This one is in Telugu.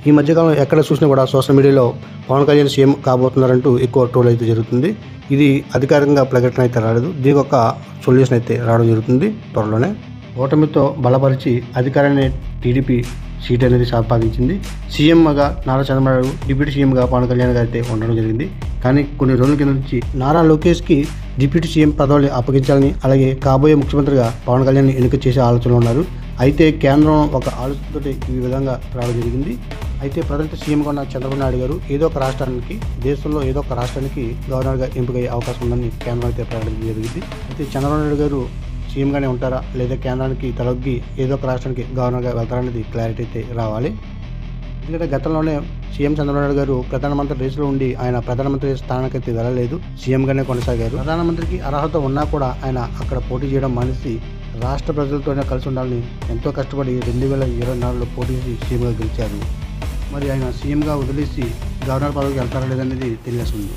ఈ మధ్యకాలంలో ఎక్కడ చూసినా కూడా సోషల్ మీడియాలో పవన్ కళ్యాణ్ సీఎం కాబోతున్నారంటూ ఎక్కువ ట్రోల్ అయితే జరుగుతుంది. ఇది అధికారికంగా ప్రకటన అయితే రాలేదు. దీనికి ఒక సొల్యూషన్ అయితే రావడం జరుగుతుంది త్వరలోనే. ఓటమితో బలపరిచి అధికారాన్ని టీడీపీ సీట్ అనేది సంపాదించింది. సీఎంగా నారా చంద్రబాబు నాయుడు, డిప్యూటీ సీఎంగా పవన్ కళ్యాణ్ గారు అయితే ఉండడం జరిగింది. కానీ కొన్ని రోజుల కింద నుంచి నారా లోకేష్కి డిప్యూటీ సీఎం పదవులు అప్పగించాలని, అలాగే కాబోయే ముఖ్యమంత్రిగా పవన్ కళ్యాణ్ ఎన్నిక చేసే ఆలోచనలు ఉన్నారు. అయితే కేంద్రం ఒక ఆలోచనతో ఈ విధంగా రావడం జరిగింది. అయితే ప్రజెంట్ సీఎంగా ఉన్న చంద్రబాబు నాయుడు గారు ఏదో ఒక రాష్ట్రానికి, దేశంలో ఏదో ఒక రాష్ట్రానికి గవర్నర్గా ఎంపికయ్యే అవకాశం ఉందని కేంద్రం అయితే ప్రకటించడం జరిగింది. అయితే చంద్రబాబు నాయుడు గారు సీఎంగానే ఉంటారా లేదా కేంద్రానికి తలొగ్గి ఏదో ఒక రాష్ట్రానికి గవర్నర్గా వెళ్తారనేది క్లారిటీ అయితే రావాలి. ఎందుకంటే గతంలోనే సీఎం చంద్రబాబు నాయుడు గారు ప్రధానమంత్రి రేసులో ఉండి ఆయన ప్రధానమంత్రి స్థానానికైతే వెళ్ళలేదు, సీఎంగానే కొనసాగారు. ప్రధానమంత్రికి అర్హత ఉన్నా కూడా ఆయన అక్కడ పోటీ చేయడం మానేసి రాష్ట్ర ప్రజలతోనే కలిసి ఉండాలని ఎంతో కష్టపడి 2024లో పోటీ చేసి సీఎంగా గెలిచారు. మరి ఆయన సీఎంగా వదిలేసి గవర్నర్ పదవికి వెళ్తారా లేదనేది తెలియాల్సి ఉంది.